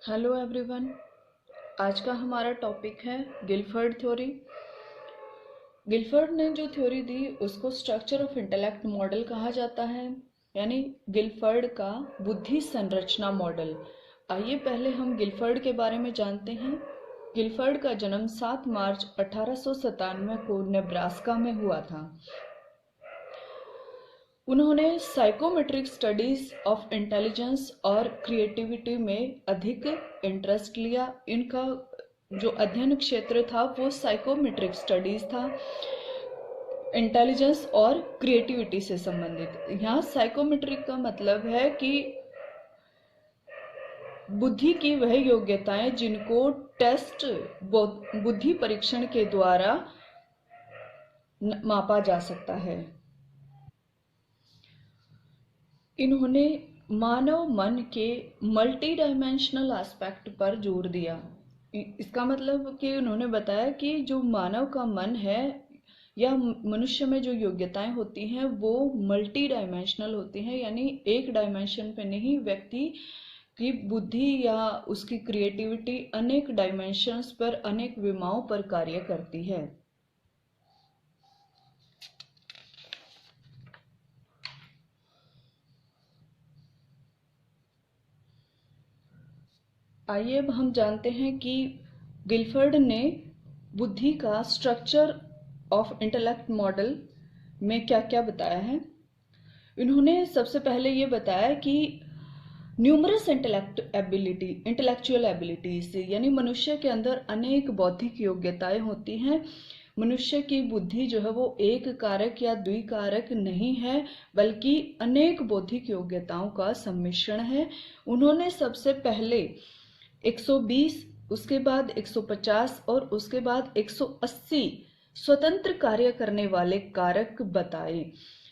Hello everyone. आज का हमारा टॉपिक है गिलफर्ड थ्योरी। गिलफर्ड ने जो थ्योरी दी उसको स्ट्रक्चर ऑफ इंटेलेक्ट मॉडल कहा जाता है, यानी गिलफर्ड का बुद्धि संरचना मॉडल। आइए पहले हम गिलफर्ड के बारे में जानते हैं। गिलफर्ड का जन्म 7 मार्च 1897 को नेब्रास्का में हुआ था। उन्होंने साइकोमेट्रिक स्टडीज ऑफ इंटेलिजेंस और क्रिएटिविटी में अधिक इंटरेस्ट लिया। इनका जो अध्ययन क्षेत्र था वो साइकोमेट्रिक स्टडीज था, इंटेलिजेंस और क्रिएटिविटी से संबंधित। यहाँ साइकोमेट्रिक का मतलब है कि बुद्धि की वह योग्यताएं जिनको टेस्ट बुद्धि परीक्षण के द्वारा मापा जा सकता है। इन्होंने मानव मन के मल्टी डायमेंशनल एस्पेक्ट पर जोर दिया। इसका मतलब कि उन्होंने बताया कि जो मानव का मन है या मनुष्य में जो योग्यताएं होती हैं वो मल्टी डायमेंशनल होती हैं, यानी एक डायमेंशन पे नहीं, व्यक्ति की बुद्धि या उसकी क्रिएटिविटी अनेक डायमेंशंस पर, अनेक विमाओं पर कार्य करती है। आइए अब हम जानते हैं कि गिलफर्ड ने बुद्धि का स्ट्रक्चर ऑफ इंटेलेक्ट मॉडल में क्या क्या बताया है। इन्होंने सबसे पहले ये बताया कि न्यूमरस इंटेलेक्चुअल एबिलिटीज, यानी मनुष्य के अंदर अनेक बौद्धिक योग्यताएं होती हैं। मनुष्य की बुद्धि जो है वो एक कारक या द्विकारक नहीं है, बल्कि अनेक बौद्धिक योग्यताओं का सम्मिश्रण है। उन्होंने सबसे पहले 120, उसके बाद 150 और उसके बाद 180 स्वतंत्र कार्य करने वाले कारक बताए,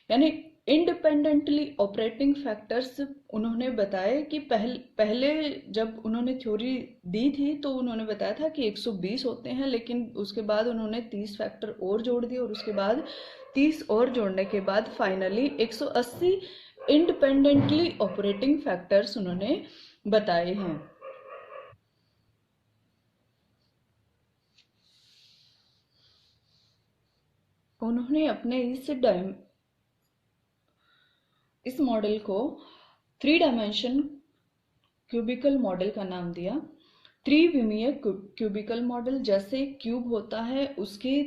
यानी इंडिपेंडेंटली ऑपरेटिंग फैक्टर्स उन्होंने बताए। कि पहले जब उन्होंने थ्योरी दी थी तो उन्होंने बताया था कि 120 होते हैं, लेकिन उसके बाद उन्होंने 30 फैक्टर और जोड़ दिए और उसके बाद 30 और जोड़ने के बाद फाइनली 180 इंडिपेंडेंटली ऑपरेटिंग फैक्टर्स उन्होंने बताए हैं। उन्होंने अपने इस मॉडल को 3 डायमेंशन क्यूबिकल मॉडल का नाम दिया। त्रिविमीय क्यूबिकल मॉडल, जैसे क्यूब होता है उसके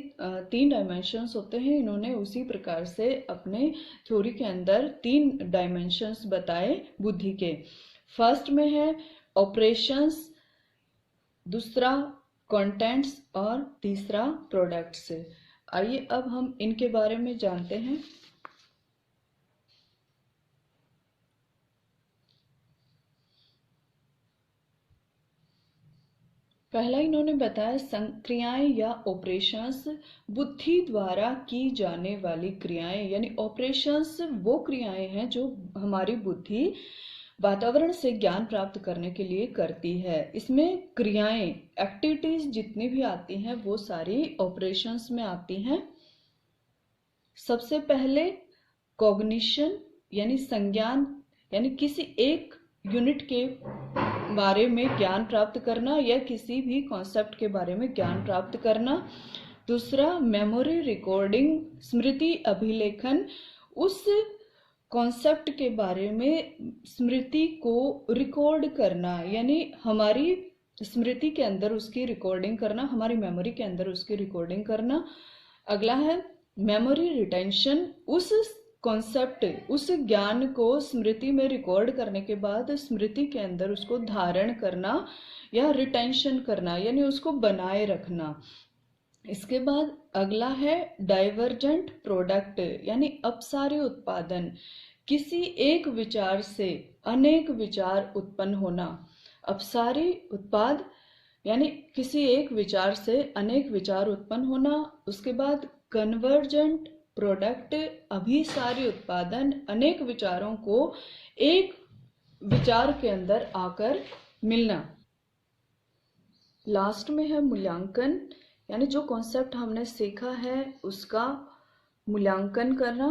3 डायमेंशंस होते हैं, इन्होंने उसी प्रकार से अपने थ्योरी के अंदर 3 डायमेंशंस बताए बुद्धि के। फर्स्ट में है ऑपरेशंस, दूसरा कंटेंट्स और तीसरा प्रोडक्ट्स। आइए अब हम इनके बारे में जानते हैं। पहला इन्होंने बताया संक्रियाएं या ऑपरेशंस, बुद्धि द्वारा की जाने वाली क्रियाएं, यानी ऑपरेशंस वो क्रियाएं हैं जो हमारी बुद्धि वातावरण से ज्ञान प्राप्त करने के लिए करती है। इसमें क्रियाएं, एक्टिविटीज जितनी भी आती हैं वो सारी ऑपरेशंस में आती हैं। सबसे पहले कॉग्निशन, यानी संज्ञान, यानी किसी एक यूनिट के बारे में ज्ञान प्राप्त करना या किसी भी कॉन्सेप्ट के बारे में ज्ञान प्राप्त करना। दूसरा मेमोरी रिकॉर्डिंग, स्मृति अभिलेखन, उस कॉन्सेप्ट के बारे में स्मृति को रिकॉर्ड करना, यानी हमारी स्मृति के अंदर उसकी रिकॉर्डिंग करना, हमारी मेमोरी के अंदर उसकी रिकॉर्डिंग करना। अगला है मेमोरी रिटेंशन, उस कॉन्सेप्ट, उस ज्ञान को स्मृति में रिकॉर्ड करने के बाद स्मृति के अंदर उसको धारण करना या रिटेंशन करना, यानी उसको बनाए रखना। इसके बाद अगला है डाइवर्जेंट प्रोडक्ट, यानी अपसारी उत्पादन, किसी एक विचार से अनेक विचार उत्पन्न होना। अपसारी उत्पाद यानी किसी एक विचार से अनेक विचार उत्पन्न होना। उसके बाद कन्वर्जेंट प्रोडक्ट, अभिसारी उत्पादन, अनेक विचारों को एक विचार के अंदर आकर मिलना। लास्ट में है मूल्यांकन, यानी जो कॉन्सेप्ट हमने सीखा है उसका मूल्यांकन करना।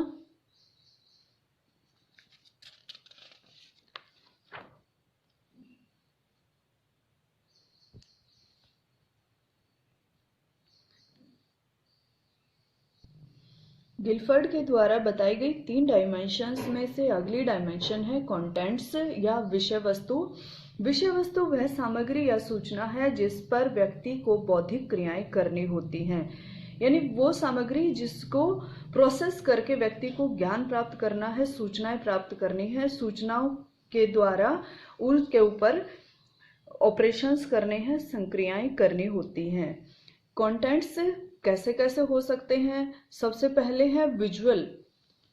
गिलफर्ड के द्वारा बताई गई 3 डायमेंशंस में से अगली डायमेंशन है कंटेंट्स या विषय वस्तु। विषय वस्तु वह सामग्री या सूचना है जिस पर व्यक्ति को बौद्धिक क्रियाएं करनी होती हैं, यानी वो सामग्री जिसको प्रोसेस करके व्यक्ति को ज्ञान प्राप्त करना है, सूचनाएं प्राप्त करनी है, सूचनाओं के द्वारा उसके ऊपर ऑपरेशंस करने हैं, संक्रियाएं करनी होती हैं। कंटेंट्स कैसे कैसे हो सकते हैं? सबसे पहले है विजुअल,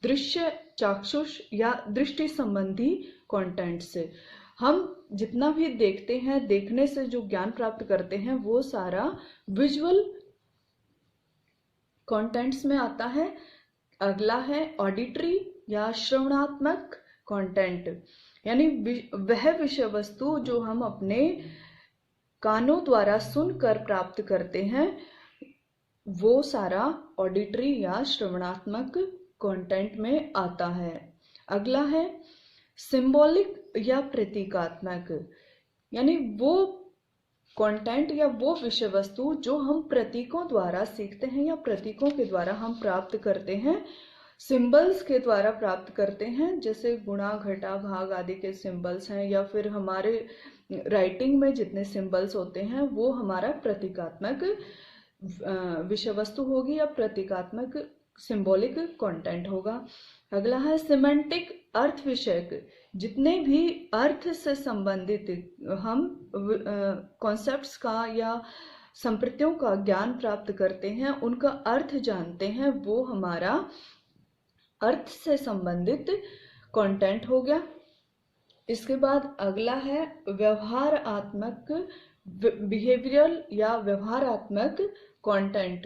दृश्य, चाक्षुष या दृष्टि संबंधी कंटेंट्स। हम जितना भी देखते हैं, देखने से जो ज्ञान प्राप्त करते हैं वो सारा विजुअल कंटेंट्स में आता है। अगला है ऑडिटरी या श्रवणात्मक कंटेंट, यानी वह विषय वस्तु जो हम अपने कानों द्वारा सुनकर प्राप्त करते हैं, वो सारा ऑडिटरी या श्रवणात्मक कंटेंट में आता है। अगला है सिंबॉलिक या प्रतीकात्मक, यानी वो कंटेंट या वो विषय वस्तु जो हम प्रतीकों द्वारा सीखते हैं या प्रतीकों के द्वारा हम प्राप्त करते हैं, सिंबल्स के द्वारा प्राप्त करते हैं, जैसे गुणा, घटा, भाग आदि के सिंबल्स हैं, या फिर हमारे राइटिंग में जितने सिंबल्स होते हैं वो हमारा प्रतीकात्मक विषय वस्तु होगी या प्रतीकात्मक सिंबॉलिक कंटेंट होगा। अगला है सिमेंटिक, अर्थ विषयक, जितने भी अर्थ से संबंधित हम कॉन्सेप्ट्स का या संप्रतियों का ज्ञान प्राप्त करते हैं, उनका अर्थ जानते हैं, वो हमारा अर्थ से संबंधित कंटेंट हो गया। इसके बाद अगला है व्यवहारात्मक, बिहेवियरल या व्यवहारात्मक कंटेंट।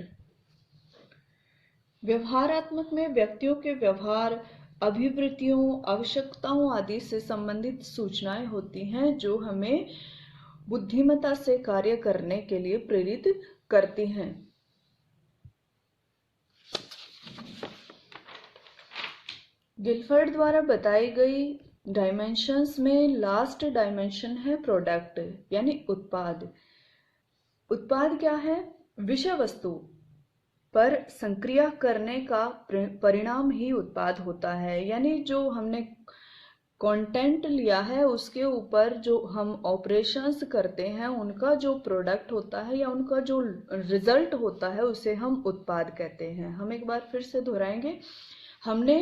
व्यवहारात्मक में व्यक्तियों के व्यवहार, अभिवृत्तियों, आवश्यकताओं आदि से संबंधित सूचनाएं होती हैं जो हमें बुद्धिमत्ता से कार्य करने के लिए प्रेरित करती हैं। गिलफर्ड द्वारा बताई गई डायमेंशंस में लास्ट डायमेंशन है प्रोडक्ट, यानी उत्पाद। उत्पाद क्या है? विषय वस्तु पर संक्रिया करने का परिणाम ही उत्पाद होता है, यानी जो हमने कंटेंट लिया है उसके ऊपर जो हम ऑपरेशंस करते हैं, उनका जो प्रोडक्ट होता है या उनका जो रिजल्ट होता है उसे हम उत्पाद कहते हैं। हम एक बार फिर से दोहराएंगे। हमने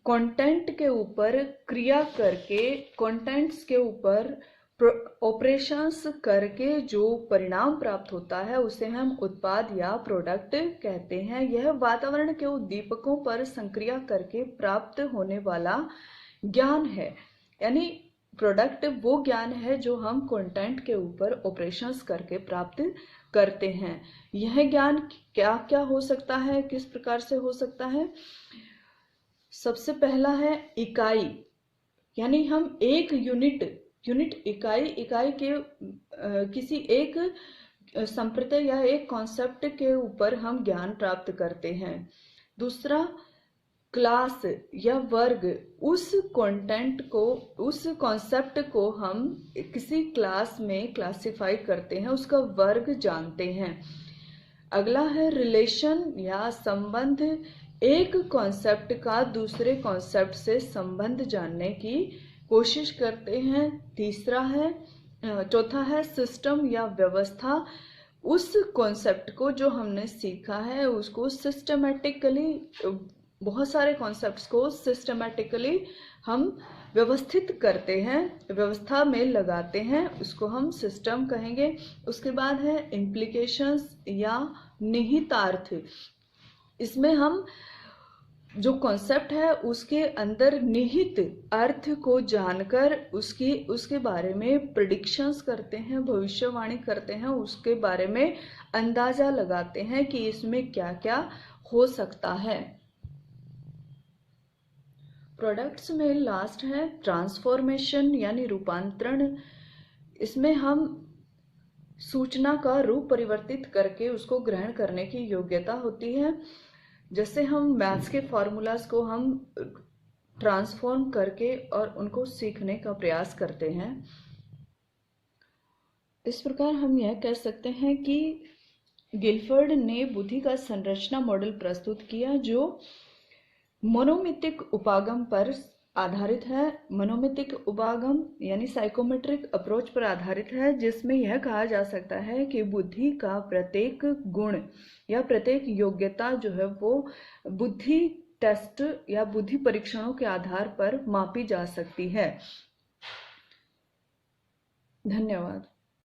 कंटेंट के ऊपर क्रिया करके, कंटेंट्स के ऊपर ऑपरेशंस करके जो परिणाम प्राप्त होता है उसे हम उत्पाद या प्रोडक्ट कहते हैं। यह वातावरण के उद्दीपकों पर संक्रिया करके प्राप्त होने वाला ज्ञान है, यानी प्रोडक्ट वो ज्ञान है जो हम कंटेंट के ऊपर ऑपरेशंस करके प्राप्त करते हैं। यह ज्ञान क्या क्या हो सकता है, किस प्रकार से हो सकता है? सबसे पहला है इकाई, यानी हम एक यूनिट इकाई के किसी एक संप्रदाय या एक कॉन्सेप्ट के ऊपर हम ज्ञान प्राप्त करते हैं। दूसरा क्लास या वर्ग, उस कंटेंट को, उस कॉन्सेप्ट को हम किसी क्लास में क्लासिफाई करते हैं, उसका वर्ग जानते हैं। अगला है रिलेशन या संबंध, एक कॉन्सेप्ट का दूसरे कॉन्सेप्ट से संबंध जानने की कोशिश करते हैं। चौथा है सिस्टम या व्यवस्था, उस कॉन्सेप्ट को जो हमने सीखा है उसको सिस्टमैटिकली, बहुत सारे कॉन्सेप्ट्स को सिस्टमैटिकली हम व्यवस्थित करते हैं, व्यवस्था में लगाते हैं, उसको हम सिस्टम कहेंगे। उसके बाद है इम्प्लीकेशंस या निहितार्थ, इसमें हम जो कॉन्सेप्ट है उसके अंदर निहित अर्थ को जानकर उसके बारे में प्रेडिक्शंस करते हैं, भविष्यवाणी करते हैं, उसके बारे में अंदाजा लगाते हैं कि इसमें क्या क्या हो सकता है। प्रोडक्ट्स में लास्ट है ट्रांसफॉर्मेशन यानी रूपांतरण। इसमें हम सूचना का रूप परिवर्तित करके उसको ग्रहण करने की योग्यता होती है। जैसे हम मैथ्स के फॉर्मूलाज को हम ट्रांसफॉर्म करके और उनको सीखने का प्रयास करते हैं। इस प्रकार हम यह कह सकते हैं कि गिलफर्ड ने बुद्धि का संरचना मॉडल प्रस्तुत किया जो मोनोमितिक उपागम पर आधारित है। मनोमितिक उपागम यानी साइकोमेट्रिक अप्रोच पर आधारित है, जिसमें यह कहा जा सकता है कि बुद्धि का प्रत्येक गुण या प्रत्येक योग्यता जो है वो बुद्धि टेस्ट या बुद्धि परीक्षणों के आधार पर मापी जा सकती है। धन्यवाद।